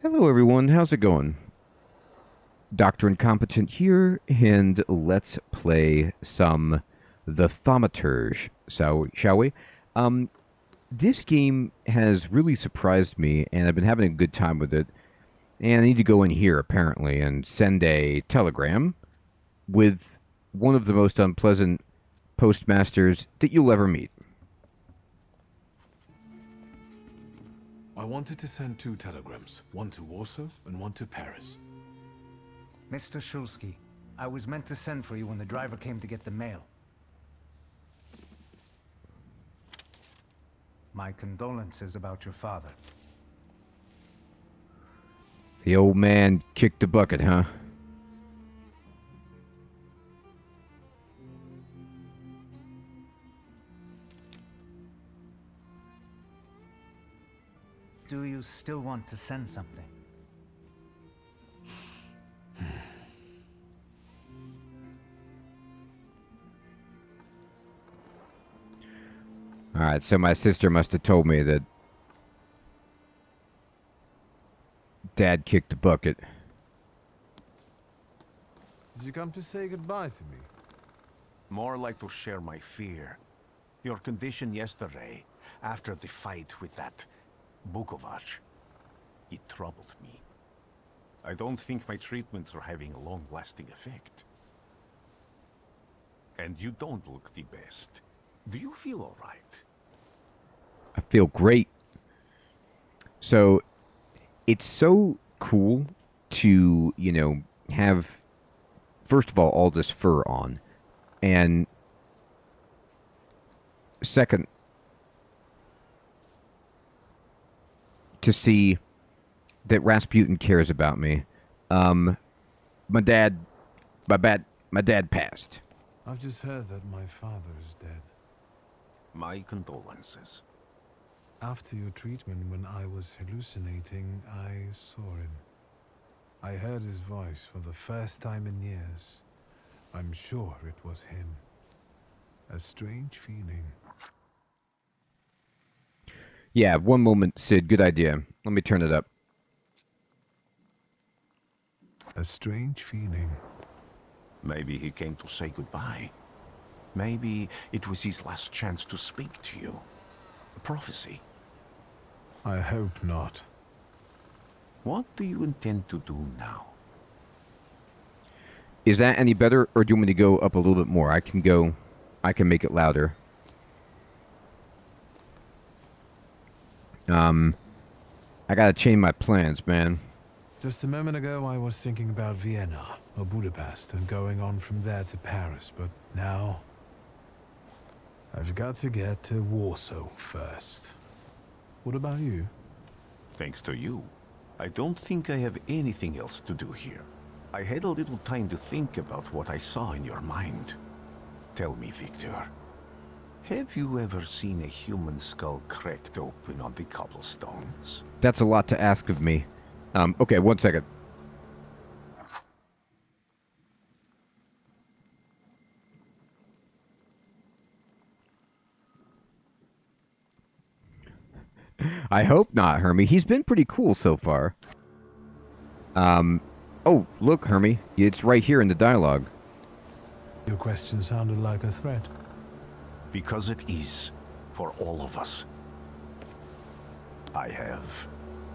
Hello, everyone. How's it going? Dr. Incompetent here, and let's play some the Thaumaturge, shall we? This game has really surprised me, and I've been having a good time with it. And I need to go in here, apparently, and send a telegram with one of the most unpleasant postmasters that you'll ever meet. I wanted to send 2 telegrams, one to Warsaw and one to Paris. Mr. Shulsky, I was meant to send for you when the driver came to get the mail. My condolences about your father. The old man kicked the bucket, huh? Do you still want to send something? Alright, so my sister must have told me that Dad kicked the bucket. Did you come to say goodbye to me? More like to share my fear. Your condition yesterday, after the fight with that Bukovac, it troubled me. I don't think my treatments are having a long-lasting effect. And you don't look the best. Do you feel all right? I feel great. So, it's so cool to, have, first of all this fur on. And second, to see that Rasputin cares about me. My dad passed. I've just heard that my father is dead. My condolences. After your treatment, when I was hallucinating, I saw him. I heard his voice for the first time in years. I'm sure it was him. A strange feeling. Yeah, one moment, Sid. Good idea. Let me turn it up. A strange feeling. Maybe he came to say goodbye. Maybe it was his last chance to speak to you. A prophecy. I hope not. What do you intend to do now? Is that any better, or do you want me to go up a little bit more? I can make it louder. I gotta change my plans, man. Just a moment ago, I was thinking about Vienna or Budapest and going on from there to Paris, but now I've got to get to Warsaw first. What about you? Thanks to you, I don't think I have anything else to do here. I had a little time to think about what I saw in your mind. Tell me, Victor, have you ever seen a human skull cracked open on the cobblestones? That's a lot to ask of me. Okay, one second. I hope not, Hermie. He's been pretty cool so far. Oh, look, Hermie. It's right here in the dialogue. Your question sounded like a threat. Because it is, for all of us. I have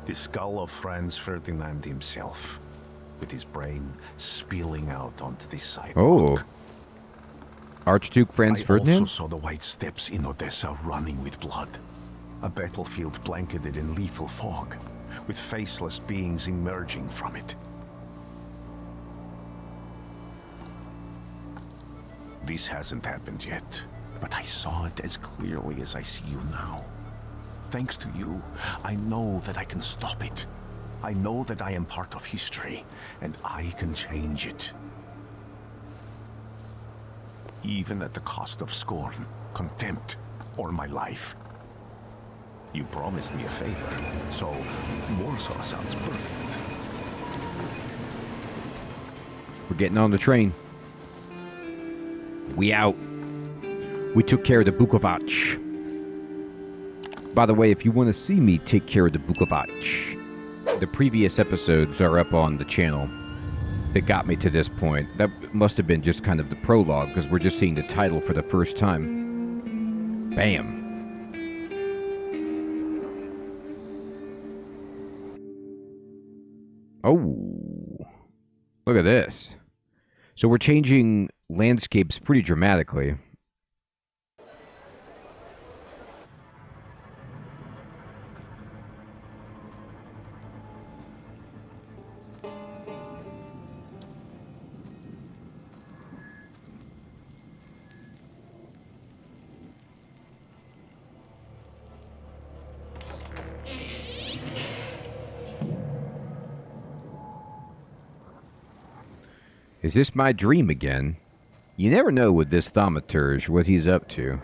the skull of Franz Ferdinand himself, with his brain spilling out onto the sidewalk. Oh. Archduke Franz I Ferdinand? also saw the white steps in Odessa running with blood. A battlefield blanketed in lethal fog, with faceless beings emerging from it. This hasn't happened yet, but I saw it as clearly as I see you now. Thanks to you, I know that I can stop it. I know that I am part of history, and I can change it. Even at the cost of scorn, contempt, or my life. You promised me a favor, so Warsaw sounds perfect. We're getting on the train. We out. We took care of the Bukovac. By the way, if you want to see me take care of the Bukovac, the previous episodes are up on the channel that got me to this point. That must have been just kind of the prologue, because we're just seeing the title for the first time. Bam. Oh, look at this. So we're changing landscapes pretty dramatically. Is this my dream again? You never know with this Thaumaturge what he's up to.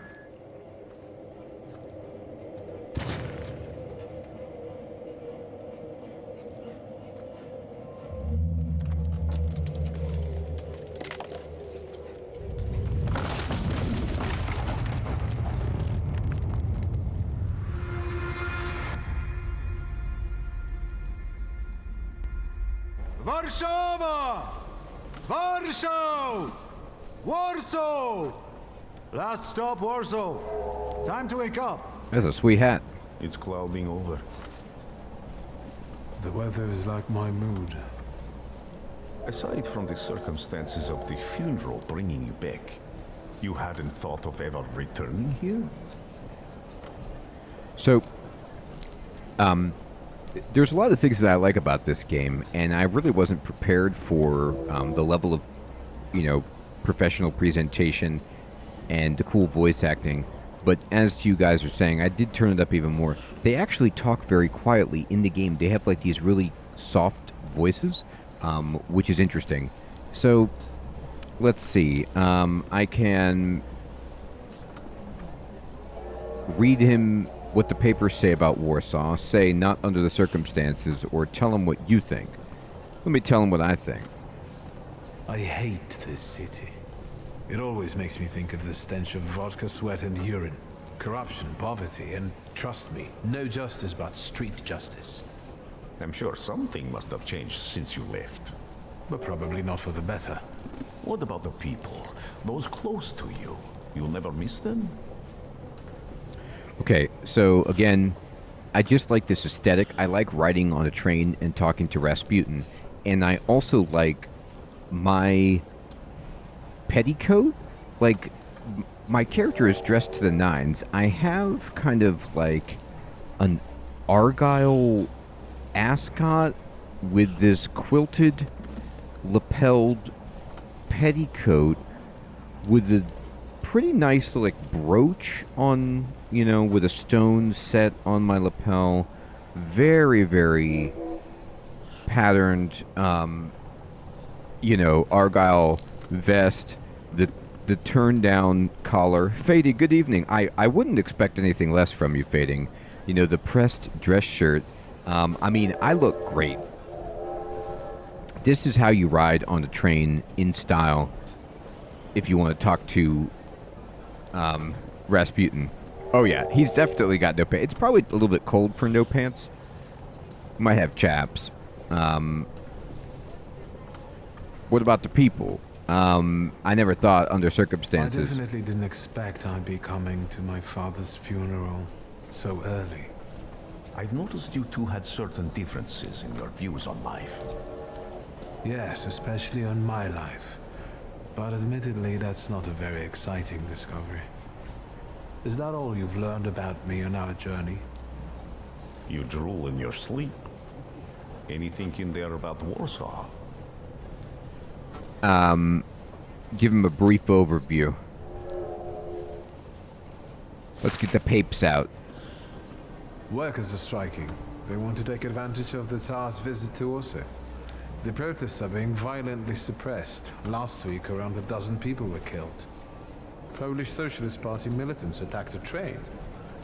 Warsaw! Warsaw! Warsaw! Last stop, Warsaw. Time to wake up. That's a sweet hat. It's clouding over. The weather is like my mood. Aside from the circumstances of the funeral bringing you back, you hadn't thought of ever returning here? So, there's a lot of things that I like about this game, and I really wasn't prepared for the level of, professional presentation and the cool voice acting. But as you guys are saying, I did turn it up even more. They actually talk very quietly in the game. They have like these really soft voices, which is interesting. So, let's see. I can read him what the papers say about Warsaw, say not under the circumstances, or tell him what you think. Let me tell him what I think. I hate this city. It always makes me think of the stench of vodka, sweat, and urine. Corruption, poverty, and trust me, no justice but street justice. I'm sure something must have changed since you left. But probably not for the better. What about the people? Those close to you? You'll never miss them? Okay, so again, I just like this aesthetic. I like riding on a train and talking to Rasputin. And I also like my petticoat. Like, my character is dressed to the nines. I have kind of like an Argyle ascot with this quilted, lapelled petticoat with a pretty nice like brooch on, with a stone set on my lapel. Very, very patterned, Argyle vest, the turned down collar. Fading, good evening. I wouldn't expect anything less from you, Fading. The pressed dress shirt. I look great. This is how you ride on a train in style if you want to talk to Rasputin. Oh yeah, he's definitely got no pants. It's probably a little bit cold for no pants. Might have chaps. What about the people? I never thought under circumstances. I definitely didn't expect I'd be coming to my father's funeral so early. I've noticed you two had certain differences in your views on life. Yes, especially on my life. But admittedly, that's not a very exciting discovery. Is that all you've learned about me on our journey? You drool in your sleep. Anything in there about Warsaw? Give him a brief overview. Let's get the papes out. Workers are striking. They want to take advantage of the Tsar's visit to Warsaw. The protests are being violently suppressed. Last week, around a dozen people were killed. Polish Socialist Party militants attacked a train.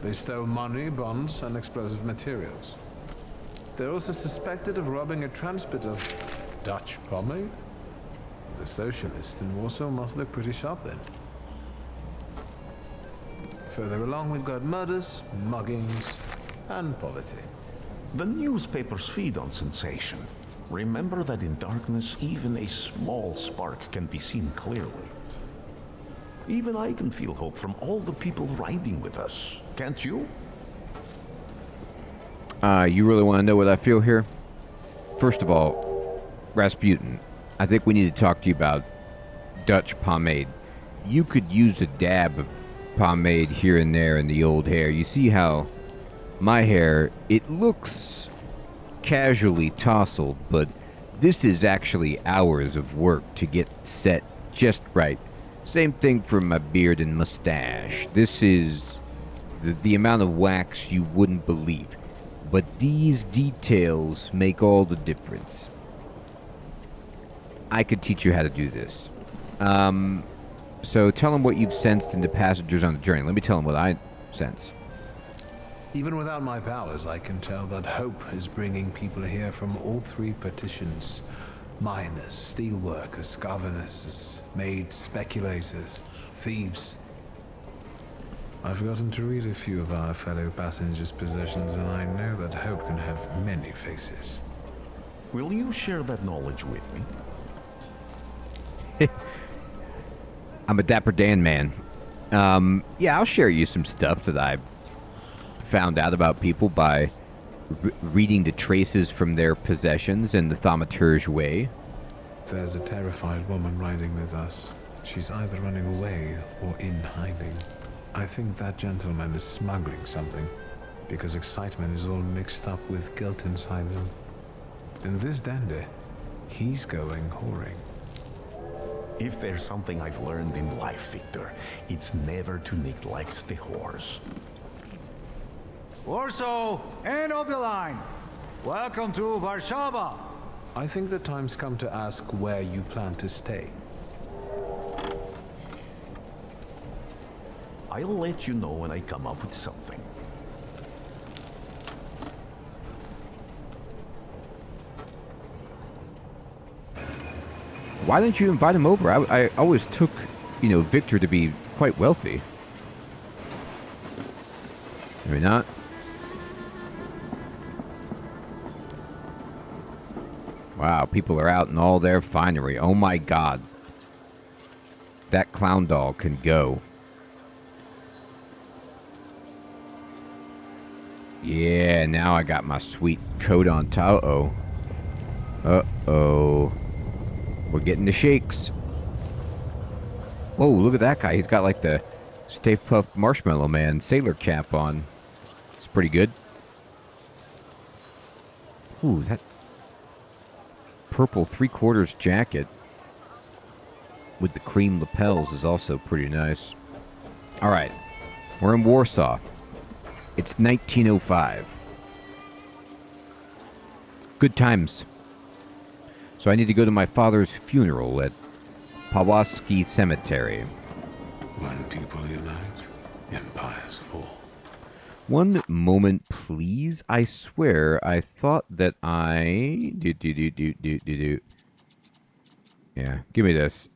They stole money, bonds, and explosive materials. They're also suspected of robbing a transport of Dutch pomade. The socialists in Warsaw must look pretty sharp then. Further along, we've got murders, muggings, and poverty. The newspapers feed on sensation. Remember that in darkness, even a small spark can be seen clearly. Even I can feel hope from all the people riding with us. Can't you? You really want to know what I feel here? First of all, Rasputin, I think we need to talk to you about Dutch pomade. You could use a dab of pomade here and there in the old hair. You see how my hair, it looks casually tousled, but this is actually hours of work to get set just right. Same thing for my beard and mustache. This is the amount of wax you wouldn't believe. But these details make all the difference. I could teach you how to do this. So tell them what you've sensed in the passengers on the journey. Let me tell them what I sense. Even without my powers, I can tell that hope is bringing people here from all three partitions. Miners, steelworkers, governesses, maids, speculators, thieves. I've gotten to read a few of our fellow passengers' possessions, and I know that hope can have many faces. Will you share that knowledge with me? I'm a Dapper Dan man. Yeah, I'll share you some stuff that I found out about people by reading the traces from their possessions in the Thaumaturge way. There's a terrified woman riding with us. She's either running away or in hiding. I think that gentleman is smuggling something, because excitement is all mixed up with guilt inside him. And this dandy, he's going whoring. If there's something I've learned in life, Victor, it's never to neglect the horse. Warsaw, end of the line. Welcome to Warsaw. I think the time's come to ask where you plan to stay. I'll let you know when I come up with something. Why didn't you invite him over? I always took, Victor to be quite wealthy. Maybe not. Wow, people are out in all their finery. Oh my god. That clown doll can go. Yeah, now I got my sweet coat on top. Uh-oh. Uh-oh. We're getting the shakes. Whoa, look at that guy. He's got like the Stay Puft Marshmallow Man sailor cap on. It's pretty good. Ooh, that purple 3/4 jacket with the cream lapels is also pretty nice. All right, we're in Warsaw. It's 1905. Good times. So I need to go to my father's funeral at Pawłowski Cemetery. When people unite, empires fall. One moment, please. I swear, I thought that I... Yeah, give me this.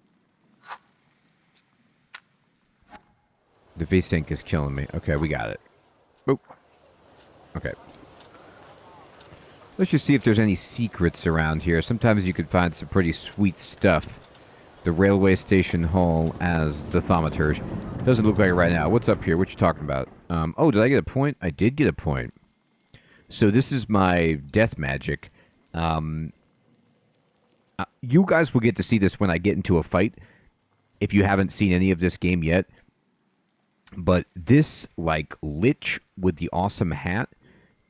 The V-Sync is killing me. Okay, we got it. Oh. Okay. Let's just see if there's any secrets around here. Sometimes you can find some pretty sweet stuff. The railway station hall as the Thaumaturge. Doesn't look like it right now. What's up here? What you talking about? Oh, did I get a point? I did get a point. So this is my death magic. You guys will get to see this when I get into a fight, if you haven't seen any of this game yet. But this, like, lich with the awesome hat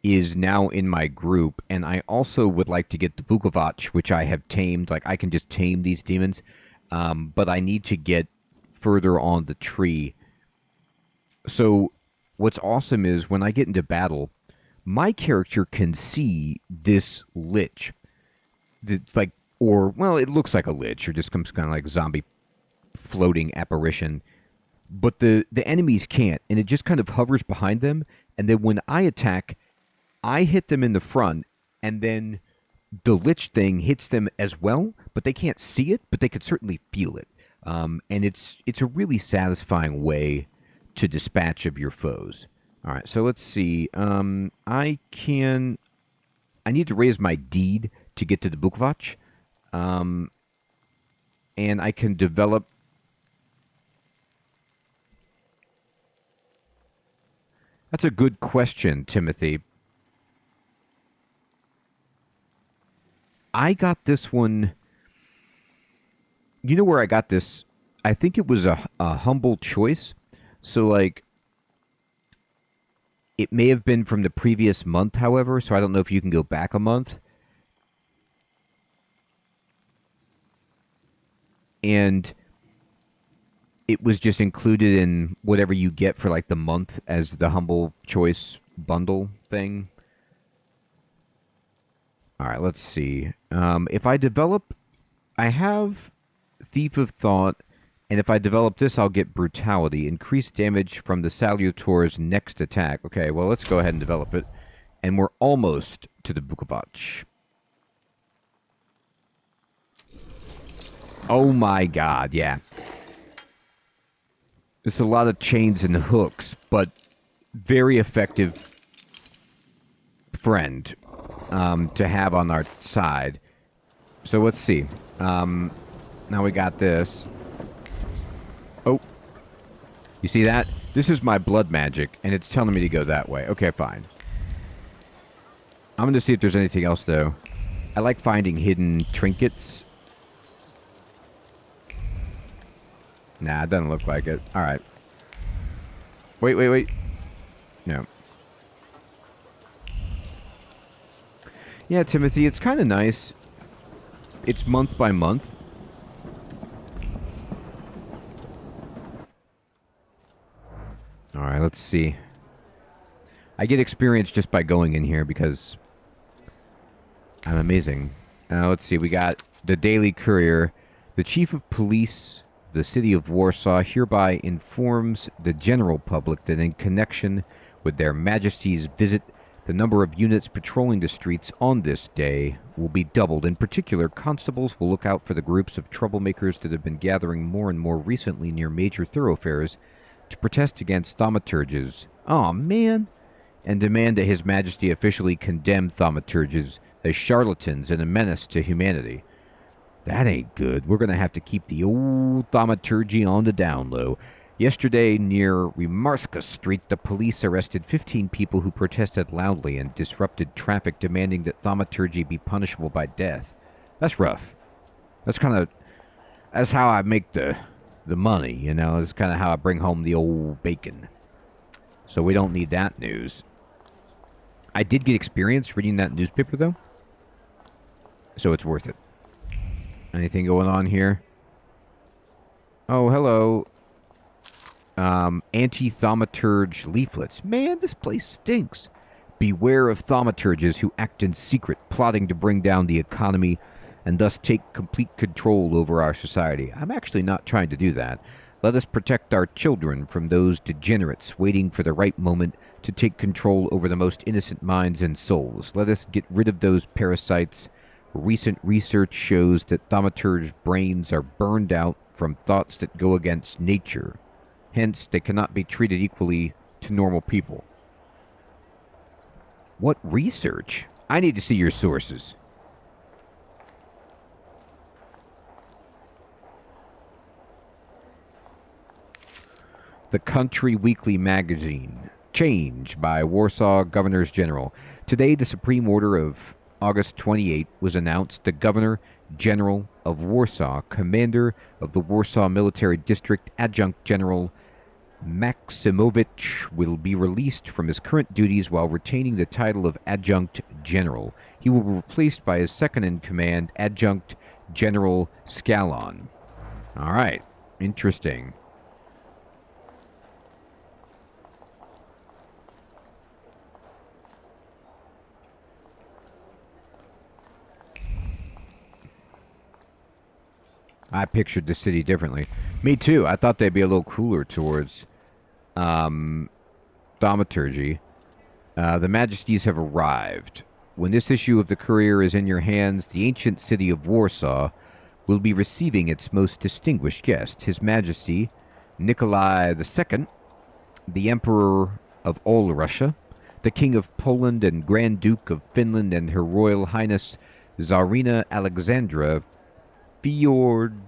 is now in my group, and I also would like to get the Vukovac, which I have tamed. Like, I can just tame these demons, but I need to get further on the tree. So what's awesome is when I get into battle, my character can see this lich. Like, or, well, it looks like a lich, or just comes kind of like zombie floating apparition. But the enemies can't, and it just kind of hovers behind them, and then when I attack, I hit them in the front, and then the lich thing hits them as well, but they can't see it, but they can certainly feel it. And it's a really satisfying way to dispatch of your foes. All right, so let's see. I can I need to raise my deed to get to the Bukovac. And I can develop... That's a good question, Timothy. I got this one... You know where I got this? I think it was a humble choice. So, like, it may have been from the previous month, however, so I don't know if you can go back a month. And it was just included in whatever you get for, like, the month as the humble choice bundle thing. All right, let's see. If I develop... I have Thief of Thought, and if I develop this, I'll get Brutality. Increased damage from the Salutor's next attack. Okay, well, let's go ahead and develop it. And we're almost to the Bukovac. Oh my god, yeah. It's a lot of chains and hooks, but very effective friend to have on our side. So let's see. Now we got this. Oh. You see that? This is my blood magic, and it's telling me to go that way. Okay, fine. I'm going to see if there's anything else, though. I like finding hidden trinkets. Nah, it doesn't look like it. Alright. Wait. No. Yeah, Timothy, it's kind of nice. It's month by month. Alright, let's see. I get experience just by going in here because I'm amazing. Now, let's see. We got the Daily Courier. The Chief of Police, the City of Warsaw, hereby informs the general public that in connection with their Majesty's visit, the number of units patrolling the streets on this day will be doubled. In particular, constables will look out for the groups of troublemakers that have been gathering more and more recently near major thoroughfares to protest against thaumaturges. Aw, man. And demand that His Majesty officially condemn thaumaturges as charlatans and a menace to humanity. That ain't good. We're going to have to keep the old thaumaturgy on the down low. Yesterday, near Remarska Street, the police arrested 15 people who protested loudly and disrupted traffic, demanding that thaumaturgy be punishable by death. That's rough. That's how I make the money, you know? It's kind of how I bring home the old bacon. So we don't need that news. I did get experience reading that newspaper, though. So it's worth it. Anything going on here? Oh, hello. Anti-thaumaturge leaflets. Man, this place stinks. Beware of thaumaturges who act in secret, plotting to bring down the economy and thus take complete control over our society. I'm actually not trying to do that. Let us protect our children from those degenerates waiting for the right moment to take control over the most innocent minds and souls. Let us get rid of those parasites. Recent research shows that thaumaturge brains are burned out from thoughts that go against nature. Hence, they cannot be treated equally to normal people. What research? I need to see your sources. The Country Weekly Magazine. Change by Warsaw Governors General. Today, the Supreme Order of August 28 was announced. The Governor General of Warsaw, Commander of the Warsaw Military District, Adjunct General Maximovich, will be released from his current duties while retaining the title of Adjunct General. He will be replaced by his second-in-command, Adjunct General Scalon. All right. Interesting. I pictured the city differently. Me too. I thought they'd be a little cooler towards thaumaturgy. The Majesties have arrived. When this issue of the Courier is in your hands, the ancient city of Warsaw will be receiving its most distinguished guest, His Majesty Nikolai II, the Emperor of all Russia. the King of Poland and Grand Duke of Finland and Her Royal Highness Tsarina Alexandra Fyodorovna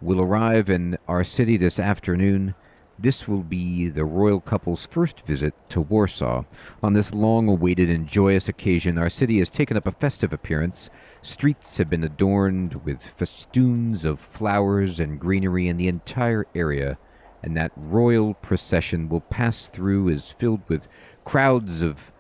will arrive in our city this afternoon. This will be the royal couple's first visit to Warsaw. On this long-awaited and joyous occasion, our city has taken up a festive appearance. Streets have been adorned with festoons of flowers and greenery, and the entire area and that royal procession will pass through is filled with crowds of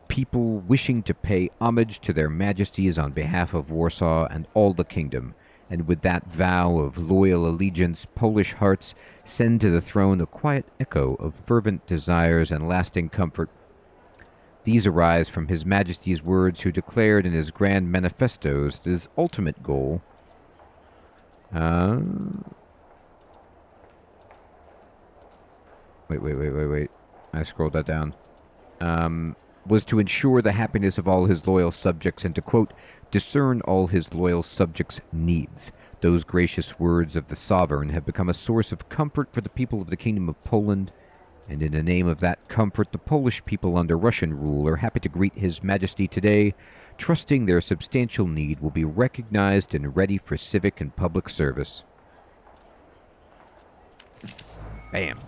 people wishing to pay homage to their majesties on behalf of Warsaw and all the kingdom. And with that vow of loyal allegiance, Polish hearts send to the throne a quiet echo of fervent desires and lasting comfort. These arise from His Majesty's words, who declared in his grand manifestos that his ultimate goal Wait. I scrolled that down. Was to ensure the happiness of all his loyal subjects and to, quote, discern all his loyal subjects' needs. Those gracious words of the sovereign have become a source of comfort for the people of the Kingdom of Poland, and in the name of that comfort, the Polish people under Russian rule are happy to greet His Majesty today, trusting their substantial need will be recognized and ready for civic and public service. Bam.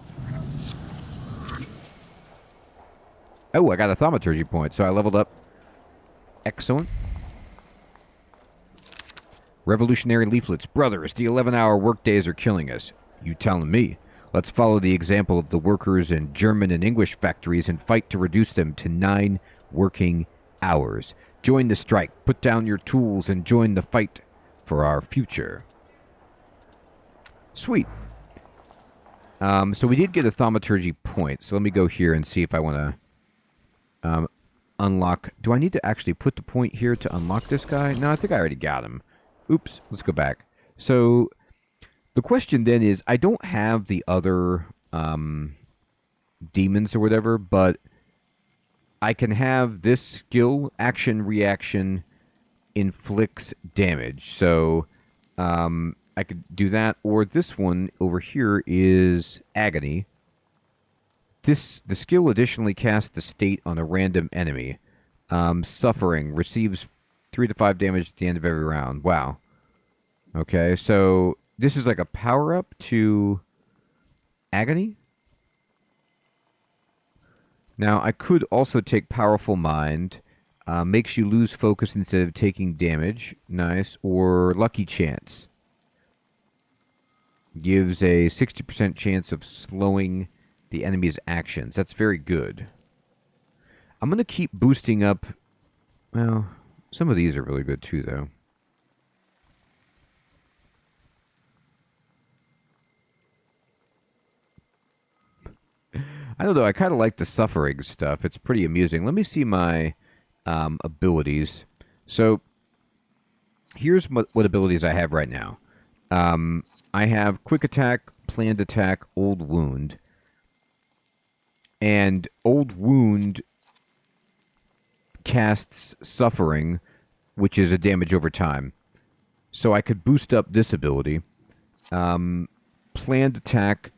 Oh, I got a Thaumaturge point, so I leveled up. Excellent. Revolutionary leaflets. Brothers, the 11-hour workdays are killing us. You telling me. Let's follow the example of the workers in German and English factories and fight to reduce them to 9 working hours. Join the strike, put down your tools, and join the fight for our future. Sweet. So we did get a Thaumaturge point, so let me go here and see if I want to unlock. Do I need to actually put the point here to unlock this guy? No, I think I already got him. Oops, let's go back. So the question then is, I don't have the other demons or whatever, but I can have this skill, action, reaction, inflicts damage. So I could do that, or this one over here is agony. The skill additionally casts the state on a random enemy. Suffering receives 3 to 5 damage at the end of every round. Wow. Okay, so this is like a power-up to agony. Now, I could also take Powerful Mind. Makes you lose focus instead of taking damage. Nice. Or Lucky Chance. Gives a 60% chance of slowing the enemy's actions. That's very good. I'm going to keep boosting up. Well, some of these are really good too, though. I don't know. I kind of like the suffering stuff. It's pretty amusing. Let me see my abilities. So here's what abilities I have right now. I have Quick Attack, Planned Attack, Old Wound. And Old Wound casts Suffering, which is a damage over time. So I could boost up this ability. Planned Attack.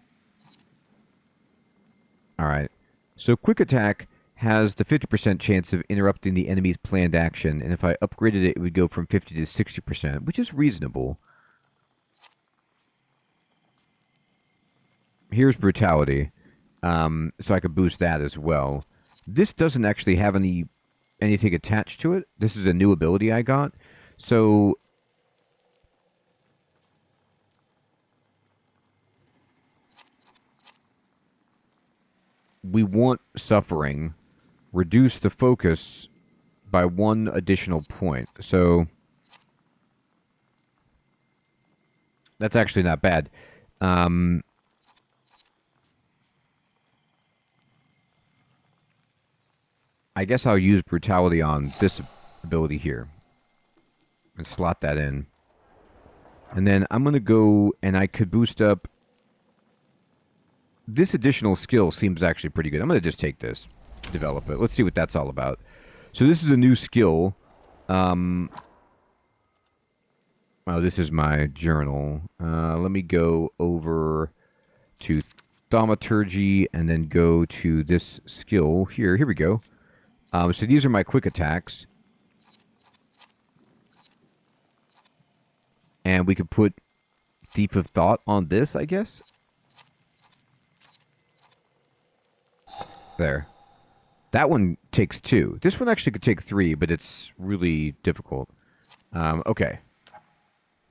Alright. So Quick Attack has the 50% chance of interrupting the enemy's planned action. And if I upgraded it, it would go from 50 to 60%, which is reasonable. Here's Brutality. So I could boost that as well. This doesn't actually have anything attached to it. This is a new ability I got. So we want Suffering. Reduce the focus by 1 additional point. So that's actually not bad. I guess I'll use Brutality on this ability here. And slot that in. And then I'm going to go, and I could boost up. This additional skill seems actually pretty good. I'm going to just take this. Develop it. Let's see what that's all about. So this is a new skill. Oh, this is my journal. Let me go over to Thaumaturge, and then go to this skill here. Here we go. So these are my quick attacks. And we could put Deep of Thought on this, I guess. There. That one takes 2. This one actually could take 3, but it's really difficult. Okay.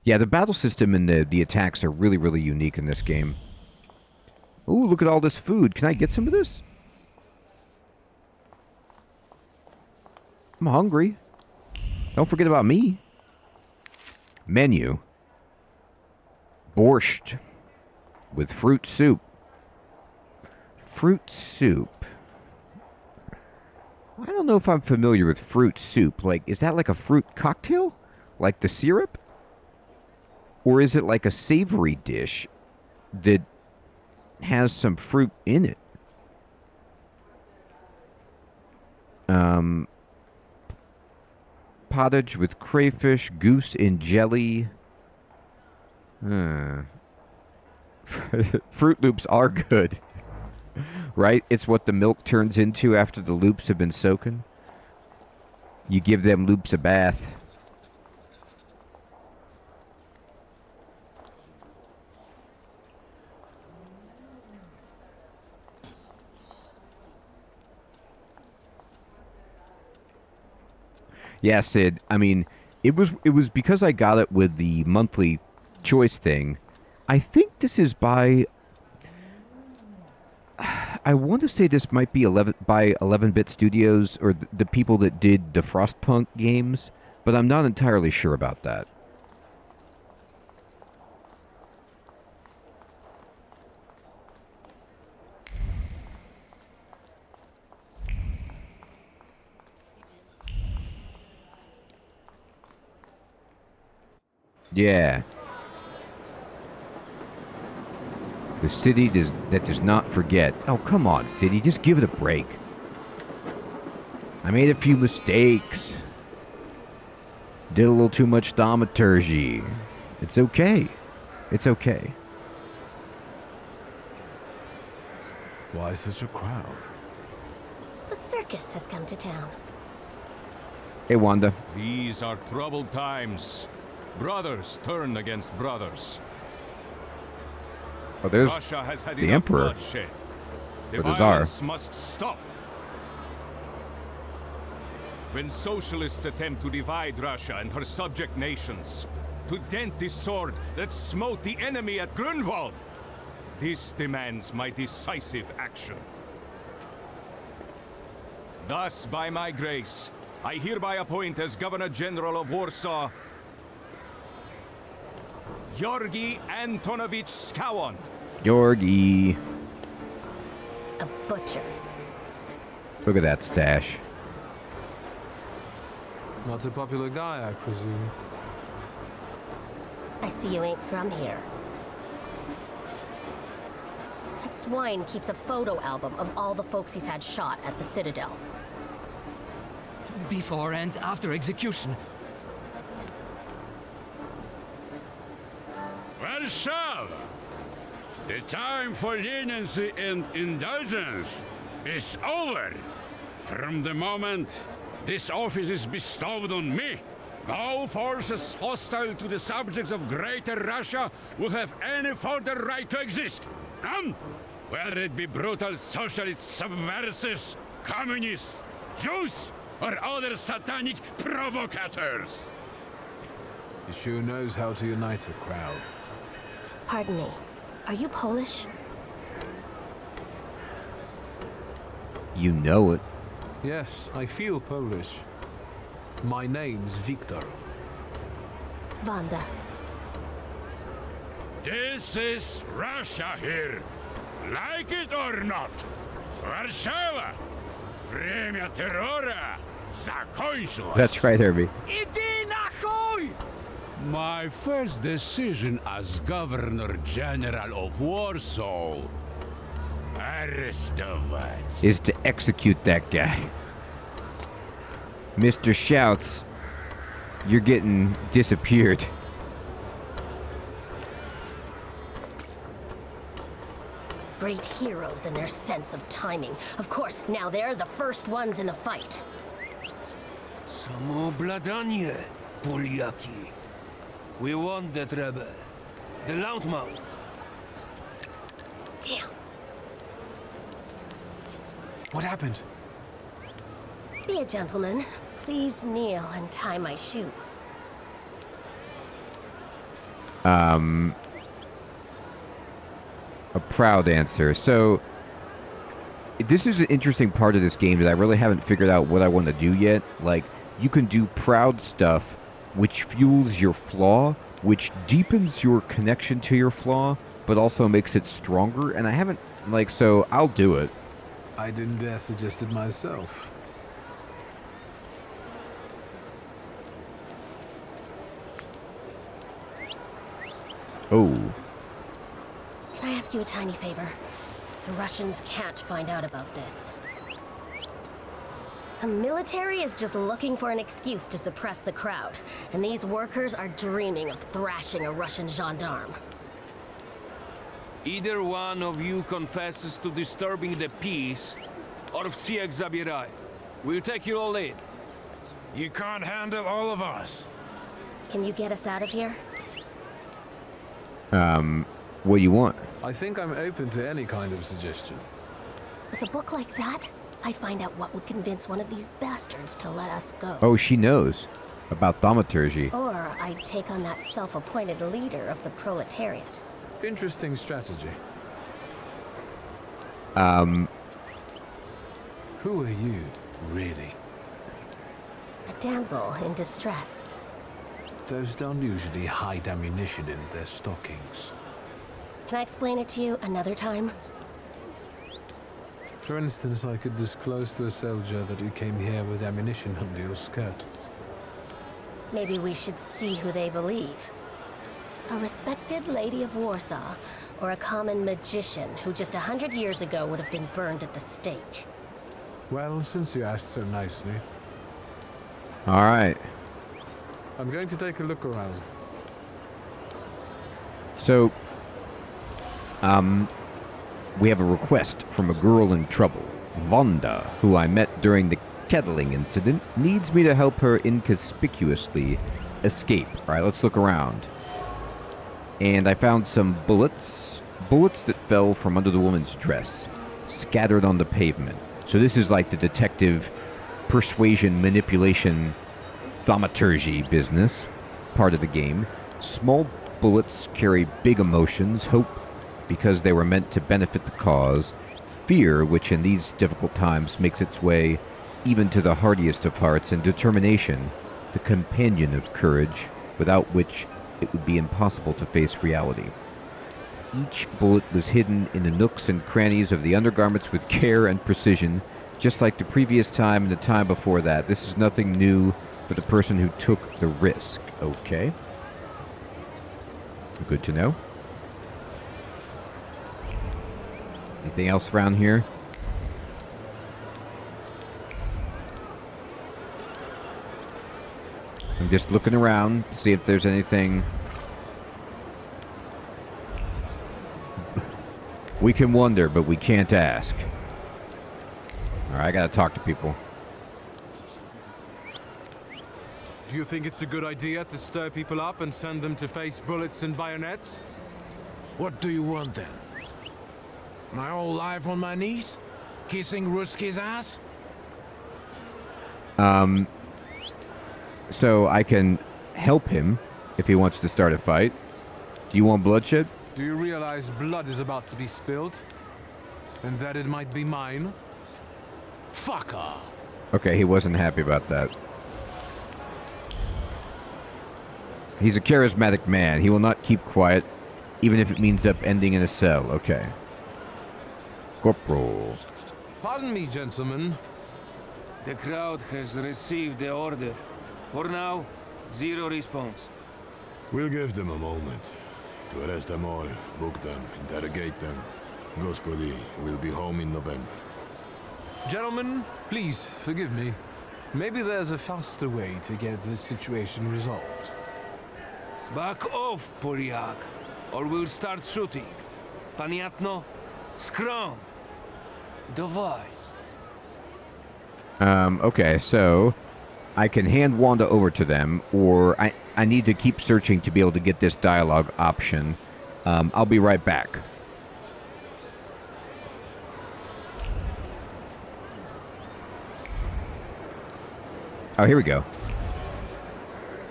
Yeah, the battle system and the attacks are really, really unique in this game. Ooh, look at all this food. Can I get some of this? I'm hungry. Don't forget about me. Menu. Borscht. With fruit soup. Fruit soup. I don't know if I'm familiar with fruit soup. Like, is that like a fruit cocktail? Like the syrup? Or is it like a savory dish that has some fruit in it? Pottage with crayfish, goose in jelly. Fruit Loops are good. Right? It's what the milk turns into after the loops have been soaking. You give them loops a bath. Yeah, Sid. I mean, it was because I got it with the monthly choice thing. I think this is by... I want to say this might be 11-Bit Studios, or the people that did the Frostpunk games, but I'm not entirely sure about that. Yeah. The city that does not forget. Oh, come on, city. Just give it a break. I made a few mistakes. Did a little too much thaumaturgy. It's okay. It's okay. Why such a crowd? The circus has come to town. Hey, Wanda. These are troubled times. Brothers turn against brothers. Oh, there's Russia has had the enough Emperor. bloodshed. The Or the Tsar. violence must stop. When socialists attempt to divide Russia and her subject nations, to dent the sword that smote the enemy at Grunwald, this demands my decisive action. Thus, by my grace, I hereby appoint as Governor General of Warsaw Georgi Antonovich Skowon. Georgi. A butcher. Look at that stash. Not a popular guy, I presume. I see you ain't from here. That swine keeps a photo album of all the folks he's had shot at the Citadel. Before and after execution. Warsaw! The time for leniency and indulgence is over. From the moment this office is bestowed on me, no forces hostile to the subjects of Greater Russia will have any further right to exist. None, whether it be brutal socialist subversives, communists, Jews, or other satanic provocators. He sure knows how to unite a crowd. Pardon me. Are you Polish? You know it. Yes, I feel Polish. My name's Victor. Wanda. This is Russia here. Like it or not. Warszawa. Время террора закончилось. That's right, Herbie. My first decision as Governor General of Warsaw. Arrestovать. Is to execute that guy. Mr. Shouts, you're getting disappeared. Great heroes in their sense of timing. Of course, now they're the first ones in the fight. Samobladanie, Poliaki. We want that rebel. The loudmouth. Damn. What happened? Be a gentleman. Please kneel and tie my shoe. A proud answer. So, this is an interesting part of this game that I really haven't figured out what I want to do yet. Like, you can do proud stuff, which fuels your flaw, which deepens your connection to your flaw, but also makes it stronger. And I haven't, like, so I'll do it. I didn't dare suggest it myself. Oh. Can I ask you a tiny favor? The Russians can't find out about this. The military is just looking for an excuse to suppress the crowd, and these workers are dreaming of thrashing a Russian gendarme. Either one of you confesses to disturbing the peace, or всех забирай. We'll take you all in. You can't handle all of us. Can you get us out of here? What do you want? I think I'm open to any kind of suggestion. With a book like that, I'd find out what would convince one of these bastards to let us go. Oh, she knows about thaumaturgy. Or I'd take on that self-appointed leader of the proletariat. Interesting strategy. Who are you, really? A damsel in distress. Those don't usually hide ammunition in their stockings. Can I explain it to you another time? For instance, I could disclose to a soldier that you came here with ammunition under your skirt. Maybe we should see who they believe. A respected lady of Warsaw, or a common magician who just 100 years ago would have been burned at the stake. Well, since you asked so nicely, All right. I'm going to take a look around. So, we have a request from a girl in trouble. Vonda, who I met during the Kettling incident, needs me to help her inconspicuously escape. All right, let's look around. And I found some bullets that fell from under the woman's dress, scattered on the pavement. So this is like the detective persuasion, manipulation, thaumaturgy business, part of the game. Small bullets carry big emotions, hope, because they were meant to benefit the cause, fear, which in these difficult times makes its way even to the hardiest of hearts, and determination, the companion of courage, without which it would be impossible to face reality. Each bullet was hidden in the nooks and crannies of the undergarments with care and precision, just like the previous time and the time before that. This is nothing new for the person who took the risk. Okay. Good to know. Anything else around here? I'm just looking around to see if there's anything. We can wonder, but we can't ask. Alright, I gotta talk to people. Do you think it's a good idea to stir people up and send them to face bullets and bayonets? What do you want then? My whole life on my knees? Kissing Ruski's ass? So I can help him if he wants to start a fight. Do you want bloodshed? Do you realize blood is about to be spilled? And that it might be mine? Fuck off! Okay, he wasn't happy about that. He's a charismatic man. He will not keep quiet, even if it means up ending in a cell. Okay. Corporal. Pardon me, gentlemen. The crowd has received the order. For now, zero response. We'll give them a moment to arrest them all, book them, interrogate them. Gospodi will be home in November. Gentlemen, please forgive me. Maybe there's a faster way to get this situation resolved. Back off, Poliak, or we'll start shooting. Paniatno? Scrum. Device. Okay, so I can hand Wanda over to them, or I need to keep searching to be able to get this dialogue option. I'll be right back. Oh, here we go.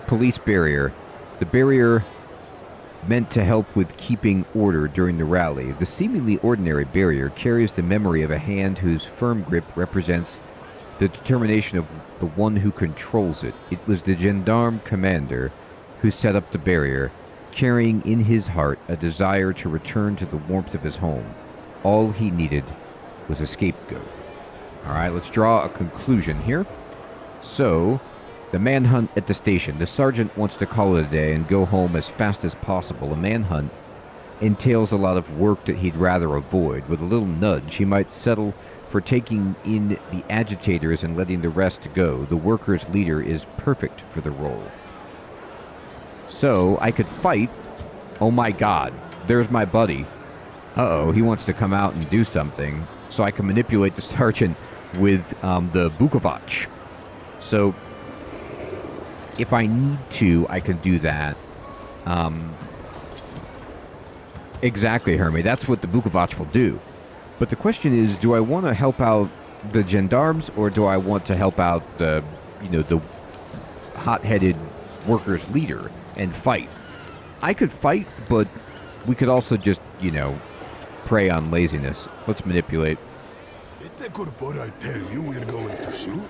Police barrier. The barrier meant to help with keeping order during the rally. The seemingly ordinary barrier carries the memory of a hand whose firm grip represents the determination of the one who controls it. It was the gendarme commander who set up the barrier, carrying in his heart a desire to return to the warmth of his home. All he needed was a scapegoat. All right, let's draw a conclusion here. So, the manhunt at the station. The sergeant wants to call it a day and go home as fast as possible. A manhunt entails a lot of work that he'd rather avoid. With a little nudge, he might settle for taking in the agitators and letting the rest go. The workers' leader is perfect for the role. So, I could fight. Oh my god, there's my buddy. Uh-oh, he wants to come out and do something. So I can manipulate the sergeant with the Bukovac. So, if I need to, I can do that. Exactly, Hermie. That's what the Bukovac will do. But the question is, do I want to help out the gendarmes, or do I want to help out the, the hot-headed workers' leader and fight? I could fight, but we could also just, prey on laziness. Let's manipulate. I tell you we're going to shoot.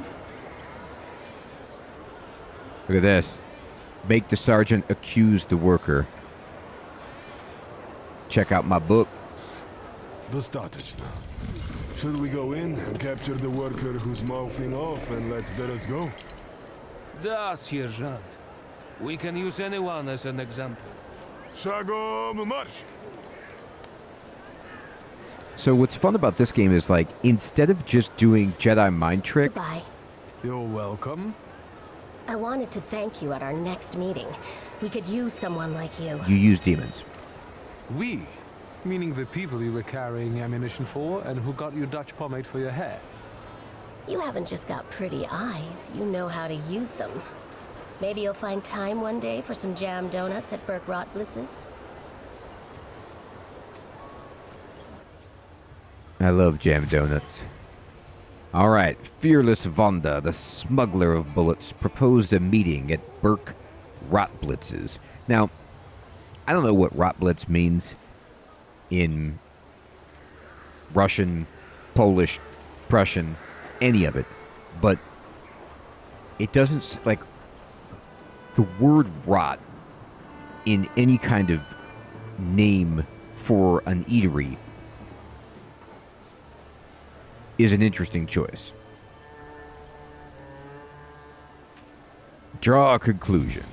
Look at this. Make the sergeant accuse the worker. Check out my book. Достаточно. Should we go in and capture the worker who's mouthing off and let us go? Da, Sergeant. We can use anyone as an example. Шагом march! So what's fun about this game is, like, instead of just doing Jedi mind trick... Goodbye. You're welcome. I wanted to thank you at our next meeting. We could use someone like you. You use demons. We? Meaning the people you were carrying ammunition for and who got you Dutch pomade for your hair. You haven't just got pretty eyes, you know how to use them. Maybe you'll find time one day for some jam donuts at Burke Rotblitz's. I love jam donuts. Alright, Fearless Wanda, the smuggler of bullets, proposed a meeting at Burke Rotblitz's. Now, I don't know what Rotblitz means in Russian, Polish, Prussian, any of it. But it doesn't, like, the word rot in any kind of name for an eatery is an interesting choice. Draw a conclusion.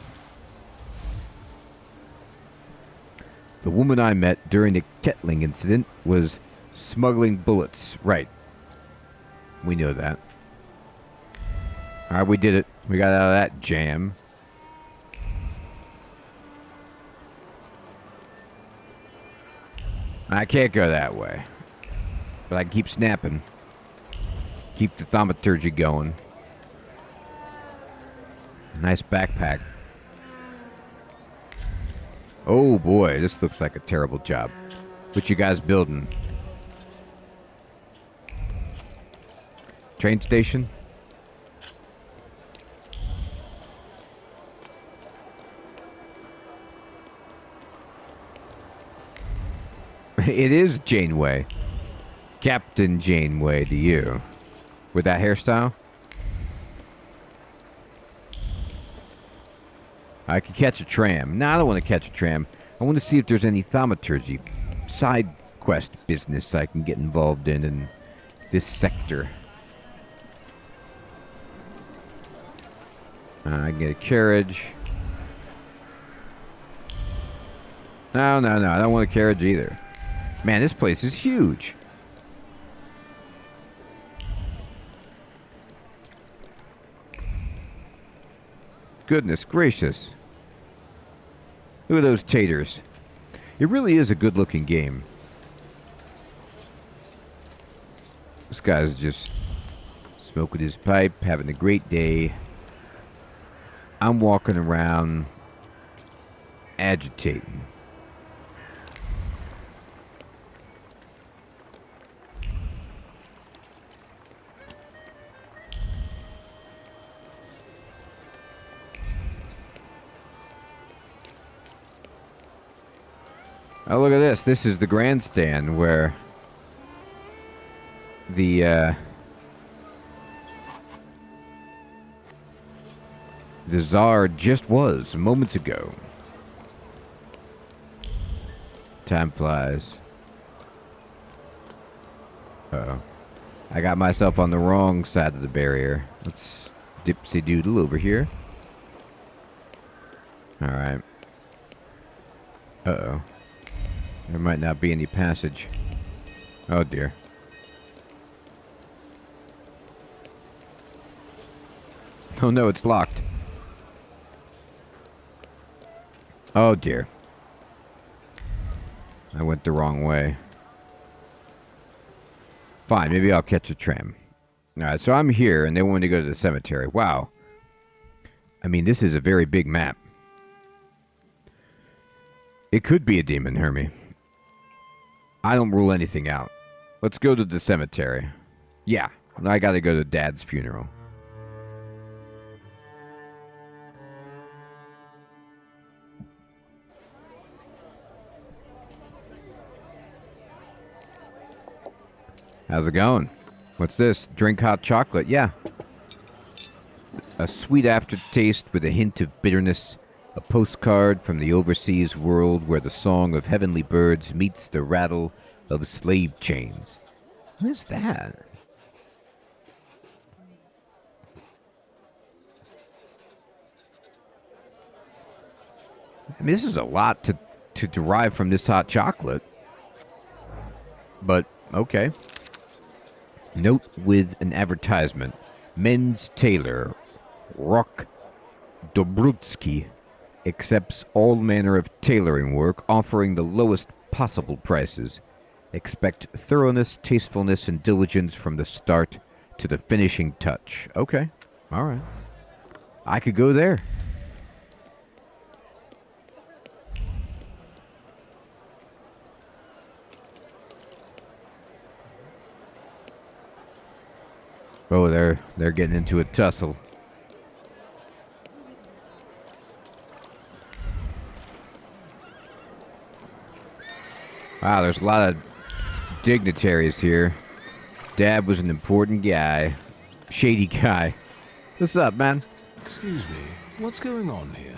The woman I met during the Kettling incident was smuggling bullets. Right. We know that. Alright, we did it. We got out of that jam. I can't go that way. But I can keep snapping. Keep the Thaumaturge going. Nice backpack. Oh boy, this looks like a terrible job. What you guys building? Train station? It is Janeway. Captain Janeway to you. With that hairstyle? I could catch a tram. No, I don't want to catch a tram. I want to see if there's any thaumaturgy side quest business I can get involved in this sector. I get a carriage. No, I don't want a carriage either. Man, this place is huge. Goodness gracious. Look at those taters. It really is a good-looking game. guy's just smoking his pipe, having a great day. I'm walking around agitating. Oh, look at this. This is the grandstand where the Tsar just was moments ago. Time flies. Uh-oh. I got myself on the wrong side of the barrier. Let's dipsy doodle over here. Alright. Uh-oh. There might not be any passage. Oh dear. Oh no, it's locked. Oh dear. I went the wrong way. Fine, maybe I'll catch a tram. Alright, so I'm here and they want me to go to the cemetery. Wow. I mean, this is a very big map. It could be a demon, Hermie. I don't rule anything out. Let's go to the cemetery. Yeah, I gotta go to Dad's funeral. How's it going? What's this? Drink hot chocolate? Yeah. A sweet aftertaste with a hint of bitterness. A postcard from the overseas world where the song of heavenly birds meets the rattle of slave chains. What is that? I mean, this is a lot to derive from this hot chocolate. But, okay. Note with an advertisement. Men's tailor, Rok Dobrutsky, accepts all manner of tailoring work, offering the lowest possible prices. Expect thoroughness, tastefulness, and diligence from the start to the finishing touch. Okay. All right. I could go there. Oh, they're getting into a tussle. Wow, there's a lot of dignitaries here. Dad was an important guy. Shady guy. What's up, man? Excuse me, what's going on here?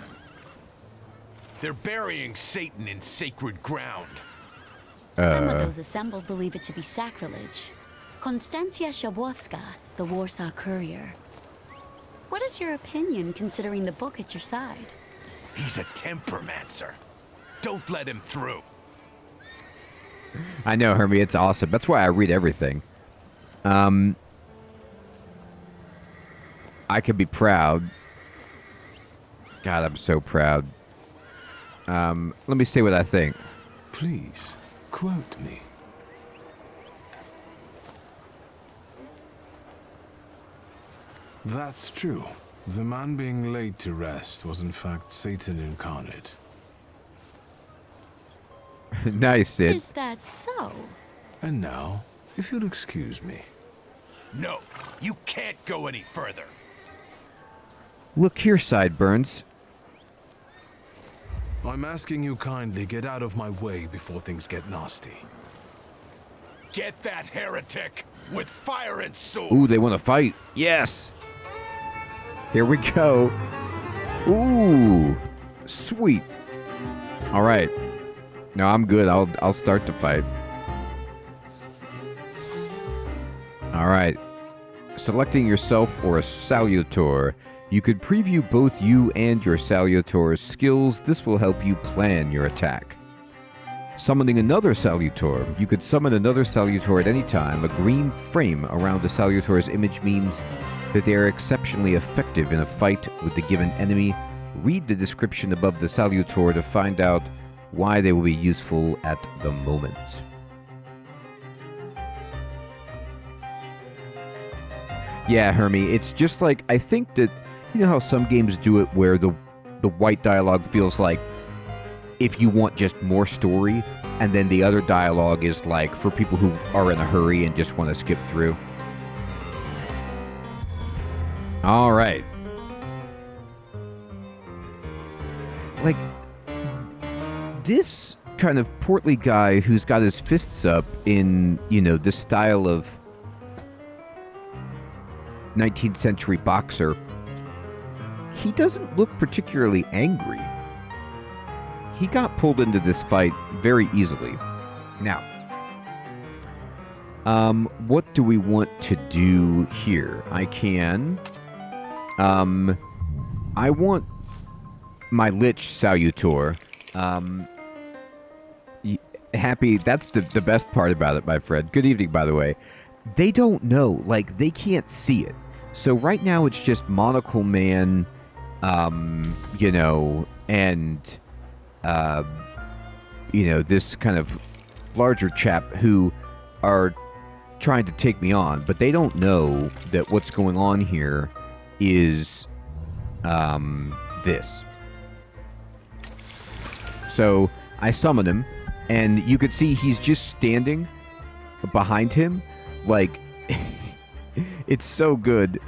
They're burying Satan in sacred ground. Some of those assembled believe it to be sacrilege. Konstancja Shabowska, the Warsaw courier. What is your opinion, considering the book at your side? He's a tempermancer. Don't let him through. I know, Hermie, it's awesome. That's why I read everything. I could be proud. God, I'm so proud. Let me say what I think. Please, quote me. That's true. The man being laid to rest was in fact Satan incarnate. Nice, Sid. Is that so? And now, if you'll excuse me. No, you can't go any further. Look here, Sideburns. I'm asking you kindly get out of my way before things get nasty. Get that heretic with fire and sword. Ooh, they want to fight. Yes. Here we go. Ooh, sweet. All right. No, I'm good. I'll start the fight. All right. Selecting yourself or a salutor. You could preview both you and your salutor's skills. This will help you plan your attack. Summoning another salutor. You could summon another salutor at any time. A green frame around the salutor's image means that they are exceptionally effective in a fight with the given enemy. Read the description above the salutor to find out why they will be useful at the moment. Yeah, Hermie, it's just like, I think that, you know how some games do it where the white dialogue feels like if you want just more story, and then the other dialogue is like for people who are in a hurry and just want to skip through. All right. Like, this kind of portly guy who's got his fists up in, you know, this style of 19th century boxer, he doesn't look particularly angry. He got pulled into this fight very easily. Now, what do we want to do here? I can, I want my Lich Salutor. Happy, that's the best part about it, my friend. Good evening, by the way. They don't know, like, they can't see it. So right now it's just Monocle Man, you know, and, you know, this kind of larger chap who are trying to take me on, but they don't know that what's going on here is, this. So I summon him, and you could see he's just standing behind him, like, it's so good.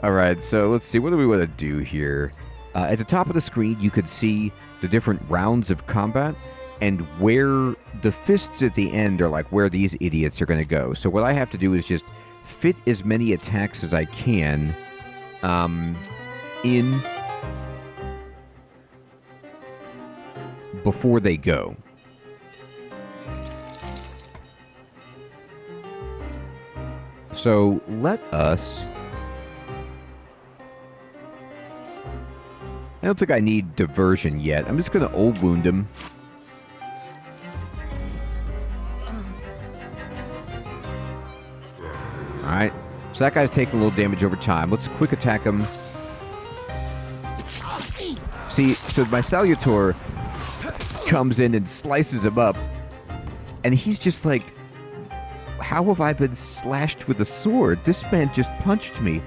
All right, so let's see, what do we want to do here? At the top of the screen, you could see the different rounds of combat, and where the fists at the end are like where these idiots are going to go. So what I have to do is just fit as many attacks as I can in before they go. So let us... I don't think I need diversion yet. I'm just going to old wound him. Alright. So that guy's taking a little damage over time. Let's quick attack him. See, so my Salutor comes in and slices him up. And he's just like, how have I been slashed with a sword? This man just punched me.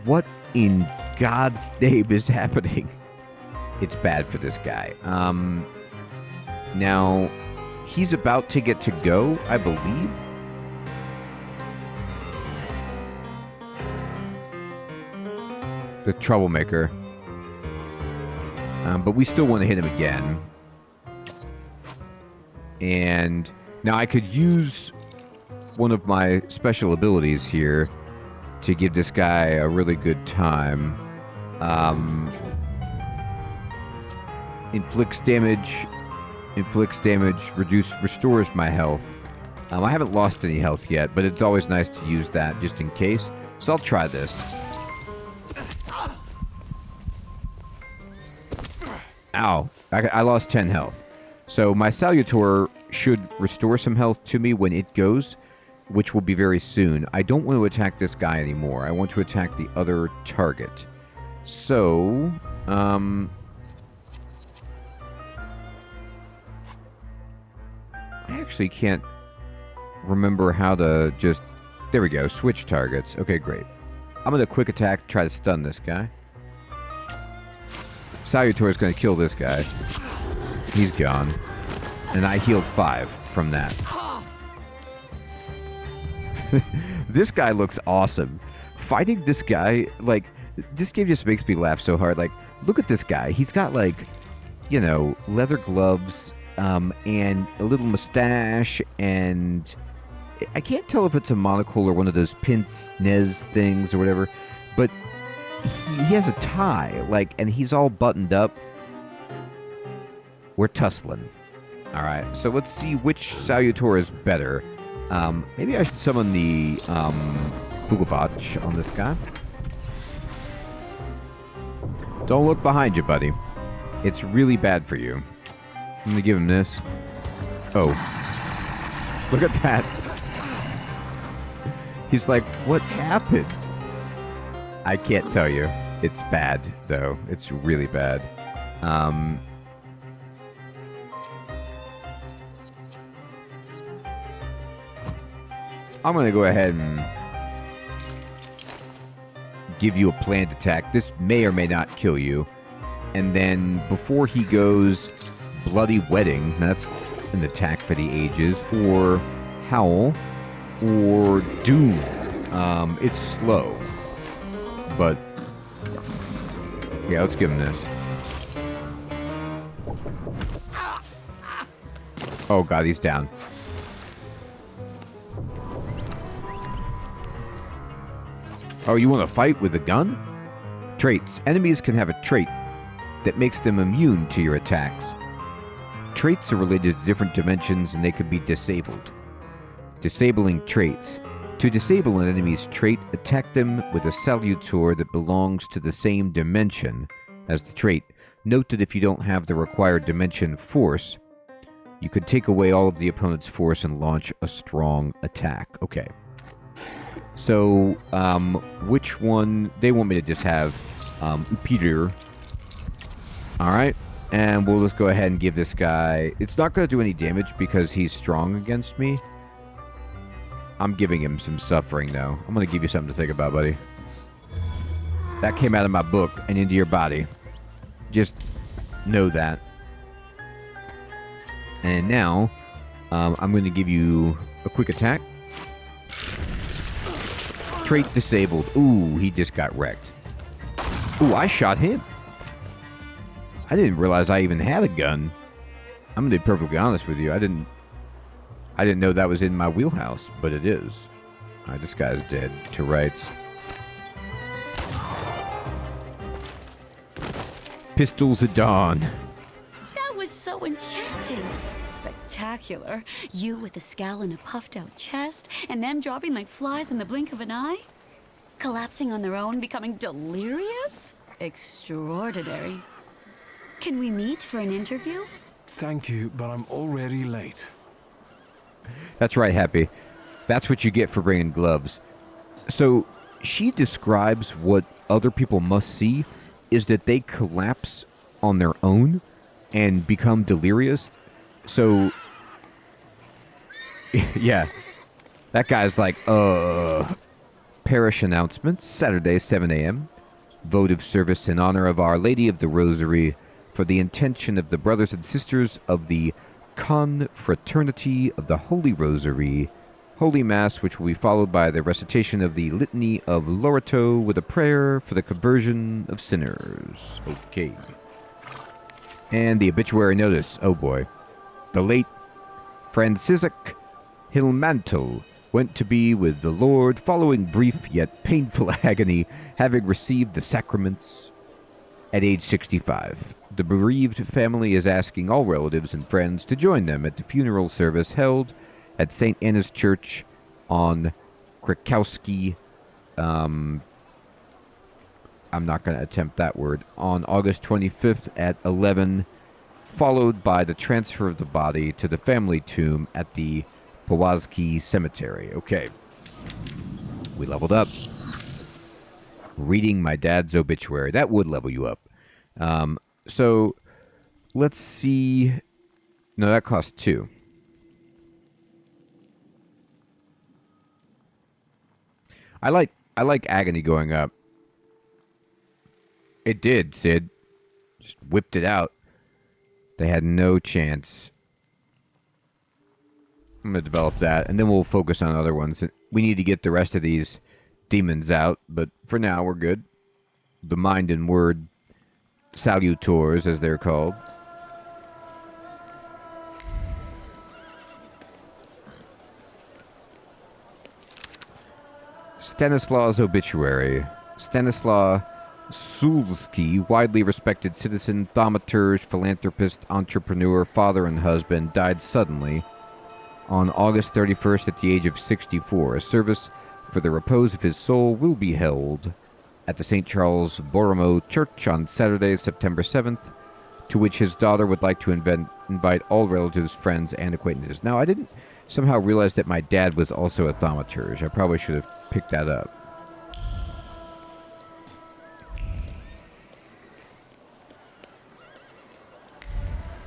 What in God's name is happening? It's bad for this guy. Now, he's about to get to go, I believe. The troublemaker. But we still want to hit him again. And now I could use one of my special abilities here to give this guy a really good time. Inflicts damage, restores my health. I haven't lost any health yet, but it's always nice to use that just in case. So I'll try this. Ow, I lost 10 health. So my Salutor should restore some health to me when it goes, which will be very soon. I don't want to attack this guy anymore. I want to attack the other target. So, I actually can't remember how to just... There we go, switch targets. Okay, great. I'm going to quick attack, try to stun this guy. Salutor is going to kill this guy. He's gone. And I healed 5 from that. This guy looks awesome. Fighting this guy, like, this game just makes me laugh so hard. Like, look at this guy. He's got, like, you know, leather gloves, and a little mustache, and I can't tell if it's a monocle or one of those pince-nez things or whatever, but he has a tie, like, and he's all buttoned up. We're tussling. All right, so let's see which Salutor is better. Maybe I should summon the Bugavach on this guy. Don't look behind you, buddy. It's really bad for you. I'm gonna give him this. Oh. Look at that. He's like, what happened? I can't tell you. It's bad, though. It's really bad. I'm gonna go ahead and give you a planned attack. This may or may not kill you. And then before he goes, Bloody Wedding. That's an attack for the ages. Or Howl. Or Doom. It's slow. But yeah, let's give him this. Oh god, he's down. Oh, you want to fight with a gun? Traits. Enemies can have a trait that makes them immune to your attacks. Traits are related to different dimensions and they can be disabled. Disabling traits. To disable an enemy's trait, attack them with a Thaumaturge that belongs to the same dimension as the trait. Note that if you don't have the required dimension force, you could take away all of the opponent's force and launch a strong attack. Okay. So, which one? They want me to just have Peter. Alright. And we'll just go ahead and give this guy... It's not going to do any damage because he's strong against me. I'm giving him some suffering, though. I'm going to give you something to think about, buddy. That came out of my book and into your body. Just know that. And now, I'm going to give you a quick attack. Trait disabled. Ooh, he just got wrecked. Ooh, I shot him. I didn't realize I even had a gun. I'm going to be perfectly honest with you. I didn't know that was in my wheelhouse, but it is. Alright, this guy's dead. To rights. Pistols at dawn. That was so enchanting. Spectacular. You with a scowl and a puffed out chest, and them dropping like flies in the blink of an eye? Collapsing on their own, becoming delirious? Extraordinary. Can we meet for an interview? Thank you, but I'm already late. That's right, Happy. That's what you get for bringing gloves. So, she describes what other people must see is that they collapse on their own and become delirious. So, yeah. That guy's like, Parish announcements, Saturday, 7 a.m. Votive service in honor of Our Lady of the Rosary for the intention of the brothers and sisters of the Confraternity of the Holy Rosary, Holy Mass, which will be followed by the recitation of the Litany of Loreto with a prayer for the conversion of sinners. Okay. And the obituary notice. Oh boy. The late Franciszek Hilmantel went to be with the Lord following brief yet painful agony, having received the sacraments at age 65. The bereaved family is asking all relatives and friends to join them at the funeral service held at St. Anna's Church on Krakowski, I'm not going to attempt that word, on August 25th at 11, followed by the transfer of the body to the family tomb at the Powazki Cemetery. Okay. We leveled up. Reading my dad's obituary. That would level you up. So, let's see. No, that costs 2. I like agony going up. It did, Sid. Just whipped it out. They had no chance. I'm going to develop that, and then we'll focus on other ones. We need to get the rest of these demons out, but for now, we're good. The mind and word salutors, as they're called. Stanislaus' obituary. Stanislaw Sulski, widely respected citizen, thaumaturge, philanthropist, entrepreneur, father, and husband, died suddenly on August 31st at the age of 64. A service for the repose of his soul will be held at the St. Charles Borromeo Church on Saturday, September 7th, to which his daughter would like to invite all relatives, friends, and acquaintances. Now, I didn't somehow realize that my dad was also a thaumaturge. I probably should have picked that up.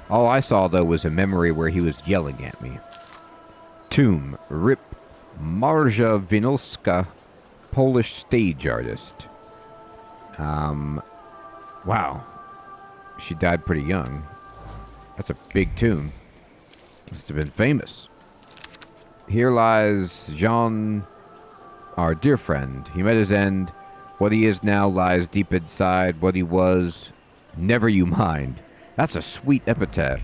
All I saw, though, was a memory where he was yelling at me. Tomb, Rip Marja Winowska, Polish stage artist. Wow. She died pretty young. That's a big tomb. Must have been famous. Here lies Jean, our dear friend. He met his end. What he is now lies deep inside. What he was, never you mind. That's a sweet epitaph.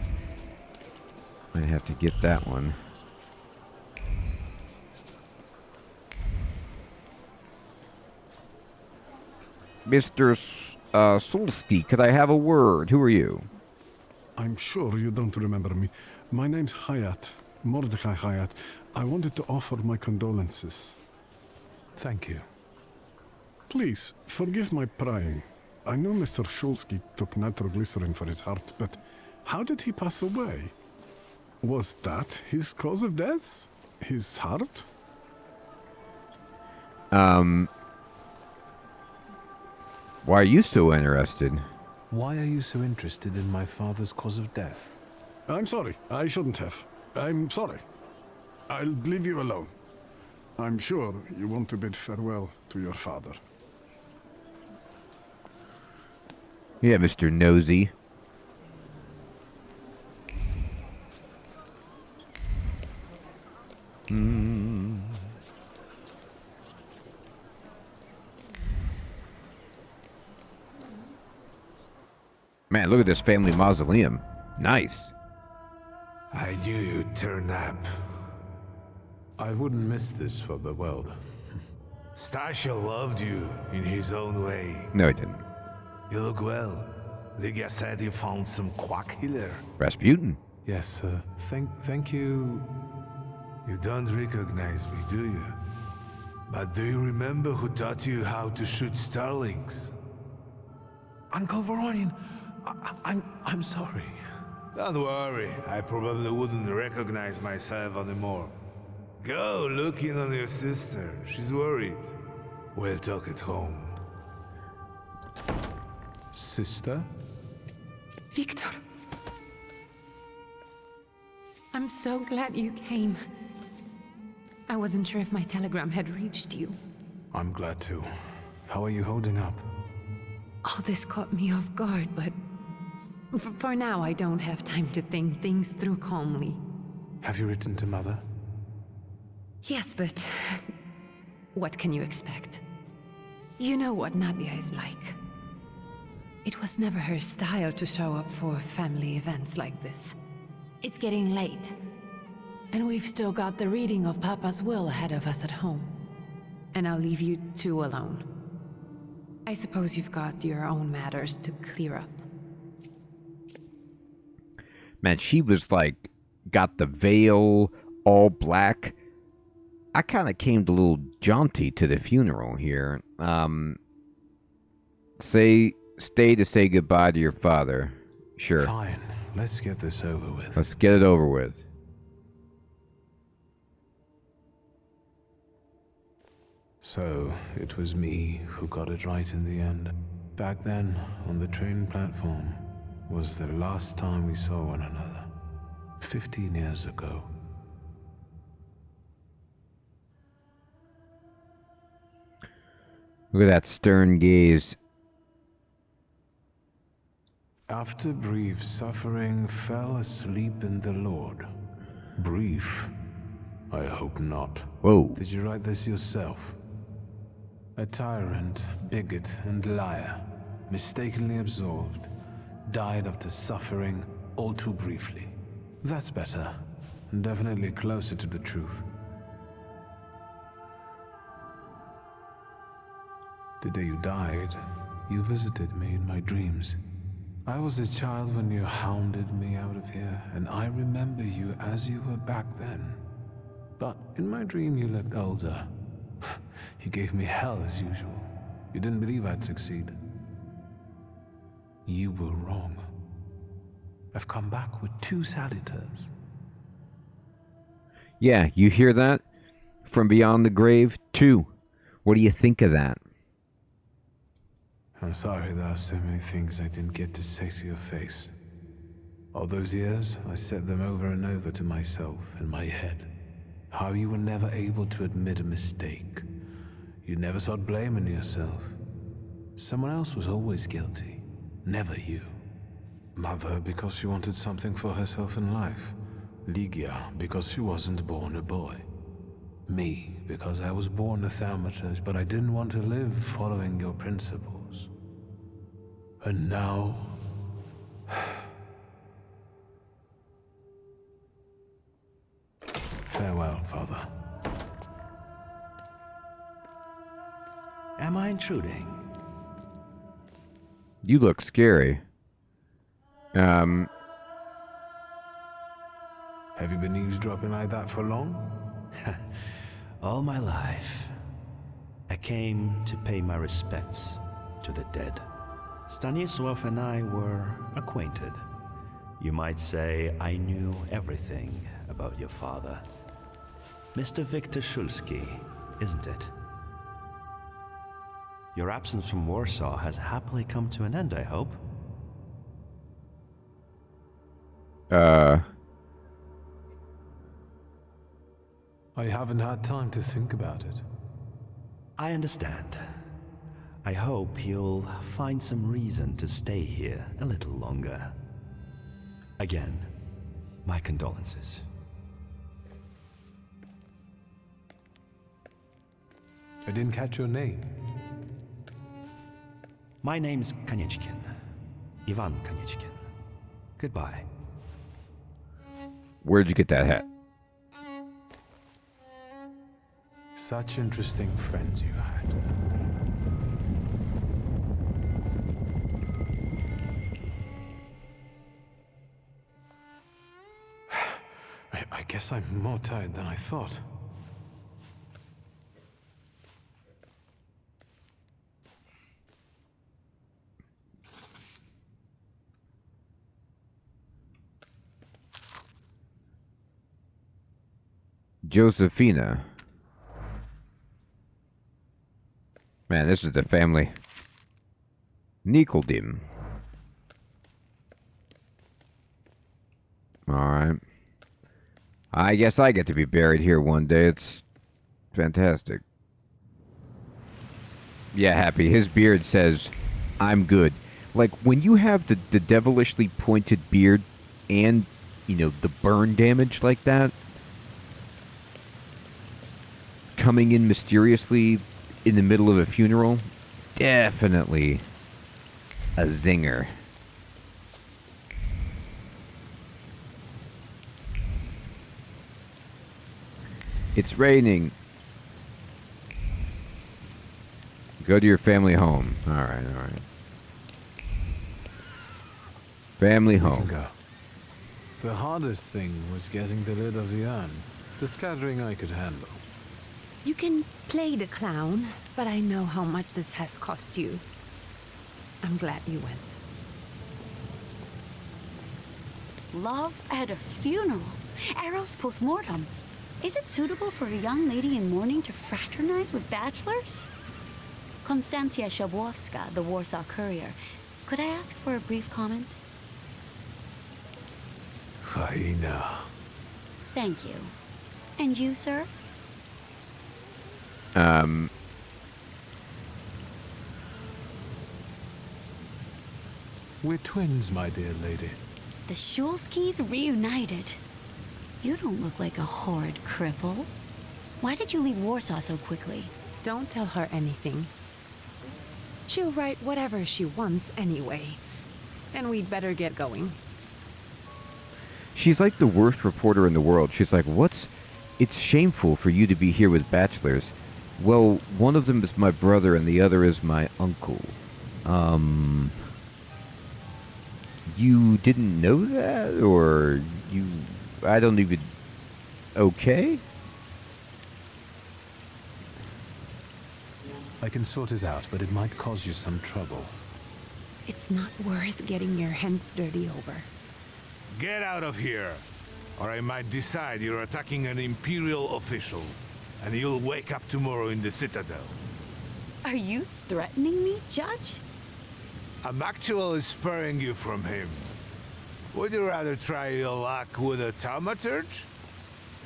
I have to get that one. Mr. Sulsky, could I have a word? Who are you? I'm sure you don't remember me. My name's Hayat, Mordecai Hayat. I wanted to offer my condolences. Thank you. Please, forgive my prying. I know Mr. Shulsky took nitroglycerin for his heart, but how did he pass away? Was that his cause of death? His heart? Why are you so interested? Why are you so interested in my father's cause of death? I'm sorry. I shouldn't have. I'm sorry. I'll leave you alone. I'm sure you want to bid farewell to your father. Yeah, Mr. Nosy. Man, look at this family mausoleum. Nice. I knew you'd turn up. I wouldn't miss this for the world. Stasha loved you in his own way. No, he didn't. You look well. Ligia said he found some quack healer. Rasputin. Yes, sir. Thank you. You don't recognize me, do you? But do you remember who taught you how to shoot starlings? Uncle Voronian, I'm sorry. Don't worry, I probably wouldn't recognize myself anymore. Go look in on your sister. She's worried. We'll talk at home. Sister? Victor. I'm so glad you came. I wasn't sure if my telegram had reached you. I'm glad too. How are you holding up? All this caught me off guard, but for now I don't have time to think things through calmly. Have you written to Mother? Yes, but what can you expect? You know what Nadia is like. It was never her style to show up for family events like this. It's getting late, and we've still got the reading of Papa's will ahead of us at home. And I'll leave you two alone. I suppose you've got your own matters to clear up. Man, she was like, got the veil, all black. I kind of came a little jaunty to the funeral here. Stay to say goodbye to your father. Sure. Fine. Let's get this over with. Let's get it over with. So, it was me who got it right in the end. Back then, on the train platform, was the last time we saw one another. 15 years ago. Look at that stern gaze. After brief suffering, fell asleep in the Lord. Brief? I hope not. Whoa. Did you write this yourself? A tyrant, bigot, and liar, mistakenly absolved, died after suffering all too briefly. That's better, and definitely closer to the truth. The day you died, you visited me in my dreams. I was a child when you hounded me out of here, and I remember you as you were back then. But in my dream you looked older. You gave me hell as usual. You didn't believe I'd succeed. You were wrong. I've come back with 2 salutars. Yeah, you hear that? From beyond the grave, 2. What do you think of that? I'm sorry there are so many things I didn't get to say to your face. All those years, I said them over and over to myself in my head. How you were never able to admit a mistake. You never sought blame in yourself. Someone else was always guilty, never you. Mother because she wanted something for herself in life. Ligia because she wasn't born a boy. Me because I was born a Thaumaturge, but I didn't want to live following your principles. And now... Farewell, Father. Am I intruding? You look scary. Have you been eavesdropping like that for long? All my life. I came to pay my respects to the dead. Stanisław and I were acquainted. You might say I knew everything about your father. Mr. Victor Szulski, isn't it? Your absence from Warsaw has happily come to an end, I hope. I haven't had time to think about it. I understand. I hope you'll find some reason to stay here a little longer. Again, my condolences. I didn't catch your name. My name's Kanieczkin. Ivan Kanieczkin. Goodbye. Where'd you get that hat? Such interesting friends you had. I guess I'm more tired than I thought. Josephina. Man, this is the family. Nikoldim. Alright. I guess I get to be buried here one day. It's fantastic. Yeah, Happy. His beard says, I'm good. Like, when you have the devilishly pointed beard and, you know, the burn damage like that, coming in mysteriously in the middle of a funeral, definitely a zinger. It's raining. Go to your family home. All right, all right. Family home. Go. The hardest thing was getting the lid of the urn. The scattering I could handle. You can play the clown, but I know how much this has cost you. I'm glad you went. Love at a funeral. Arrow's post-mortem. Is it suitable for a young lady in mourning to fraternize with bachelors? Konstancja Szabłowska, the Warsaw Courier. Could I ask for a brief comment? Hyena. Thank you. And you, sir? We're twins, my dear lady. The Szulskis reunited. You don't look like a horrid cripple. Why did you leave Warsaw so quickly? Don't tell her anything. She'll write whatever she wants anyway. And we'd better get going. She's like the worst reporter in the world. She's like, it's shameful for you to be here with bachelors. Well, one of them is my brother and the other is my uncle. You didn't know that? Or I don't even... Okay? I can sort it out, but it might cause you some trouble. It's not worth getting your hands dirty over. Get out of here, or I might decide you're attacking an Imperial official, and you'll wake up tomorrow in the Citadel. Are you threatening me, Judge? I'm actually spurring you from him. Would you rather try your luck with a Thaumaturge?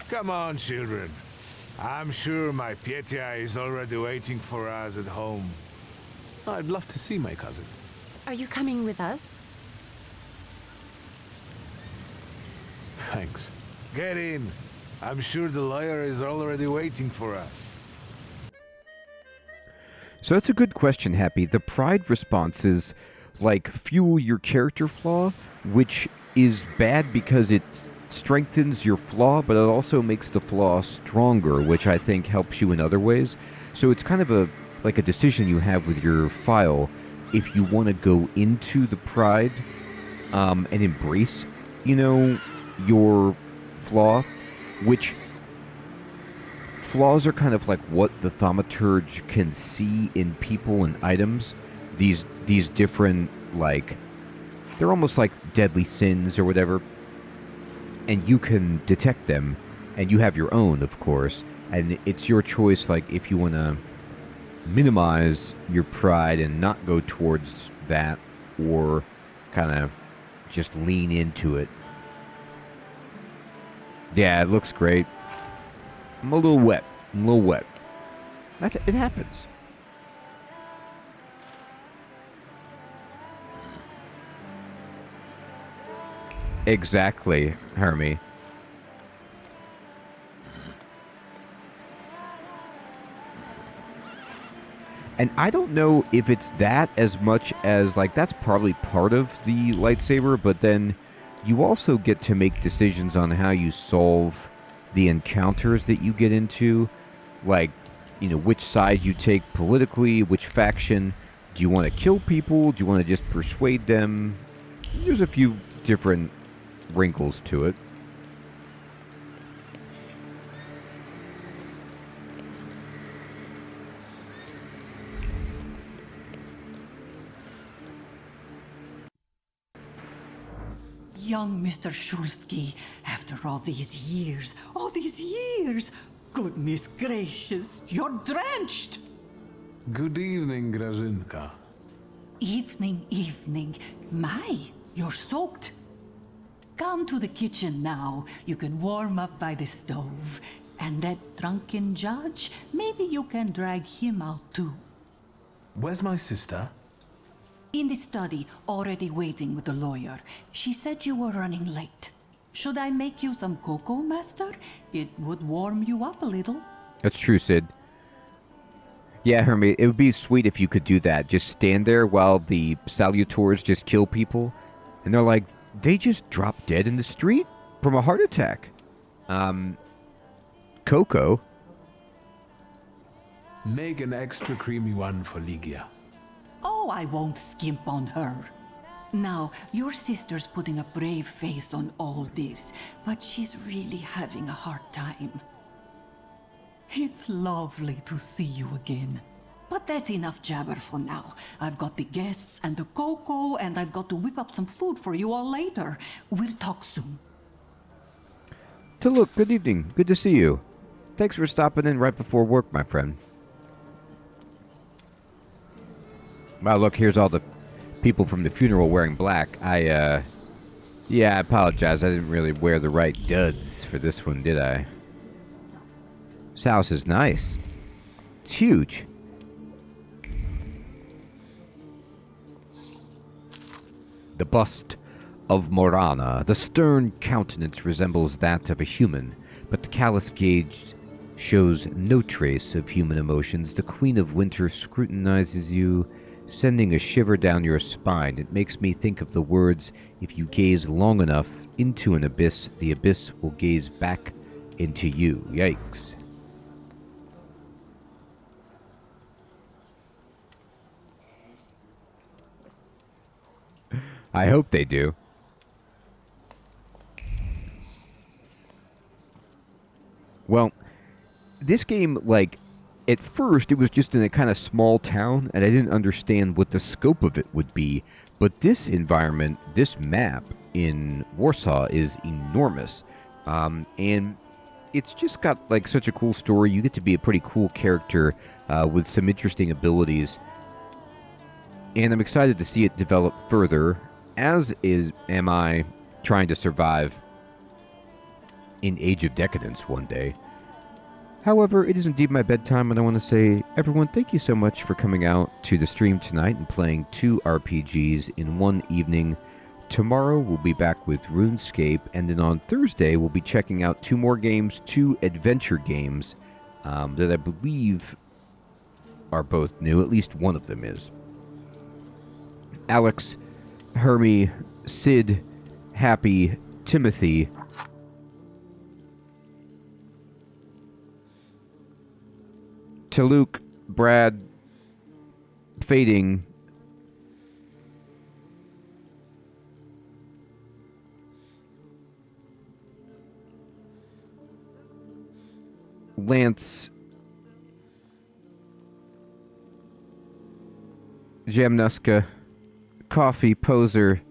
Come on, children. I'm sure my Pietia is already waiting for us at home. I'd love to see my cousin. Are you coming with us? Thanks. Get in. I'm sure the lawyer is already waiting for us. So that's a good question, Happy. The pride responses, like, fuel your character flaw, which is bad because it strengthens your flaw, but it also makes the flaw stronger, which I think helps you in other ways. So it's kind of a decision you have with your file if you want to go into the pride and embrace, your flaw, which flaws are kind of like what the Thaumaturge can see in people and items. These different, they're almost like deadly sins or whatever, and you can detect them, and you have your own, of course, and it's your choice, if you want to minimize your pride and not go towards that, or kind of just lean into it. Yeah, it looks great. I'm a little wet. It happens. Exactly, Hermie. And I don't know if it's that as much as, that's probably part of the lightsaber, but then you also get to make decisions on how you solve the encounters that you get into, which side you take politically, which faction. Do you want to kill people? Do you want to just persuade them? There's a few different wrinkles to it. Young Mr. Shulsky, after all these years, goodness gracious, you're drenched! Good evening, Grażynka. Evening. My, you're soaked. Come to the kitchen now. You can warm up by the stove. And that drunken judge, maybe you can drag him out too. Where's my sister? In the study, already waiting with the lawyer. She said you were running late. Should I make you some cocoa, Master? It would warm you up a little. That's true, Sid. Yeah, Hermie, it would be sweet if you could do that. Just stand there while the salutors just kill people. And they're like, they just dropped dead in the street from a heart attack. Cocoa? Make an extra creamy one for Ligia. Oh, I won't skimp on her. Now, your sister's putting a brave face on all this, but she's really having a hard time. It's lovely to see you again. But that's enough jabber for now. I've got the guests and the cocoa, and I've got to whip up some food for you all later. We'll talk soon. Look, good evening. Good to see you. Thanks for stopping in right before work, my friend. Wow, look, here's all the people from the funeral wearing black. Yeah, I apologize. I didn't really wear the right duds for this one, did I? This house is nice. It's huge. The bust of Morana. The stern countenance resembles that of a human, but the callous gaze shows no trace of human emotions. The Queen of Winter scrutinizes you, sending a shiver down your spine. It makes me think of the words, if you gaze long enough into an abyss, the abyss will gaze back into you. Yikes. I hope they do. Well, this game, at first, it was just in a kind of small town, and I didn't understand what the scope of it would be. But this environment, this map in Warsaw is enormous. And it's just got, such a cool story. You get to be a pretty cool character with some interesting abilities. And I'm excited to see it develop further, as am I trying to survive in Age of Decadence one day. However, it is indeed my bedtime, and I want to say, everyone, thank you so much for coming out to the stream tonight and playing 2 RPGs in one evening. Tomorrow we'll be back with RuneScape, and then on Thursday we'll be checking out 2 more games, 2 adventure games that I believe are both new. At least one of them is. Alex, Hermie, Sid, Happy, Timothy, Taluk, Brad, Fading, Lance, Jamnuska, Coffee, Poser,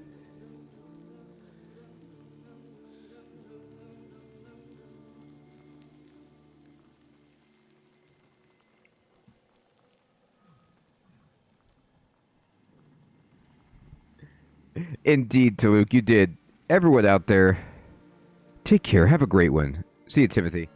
Indeed, Taluk, you did. Everyone out there, take care. Have a great one. See you, Timothy.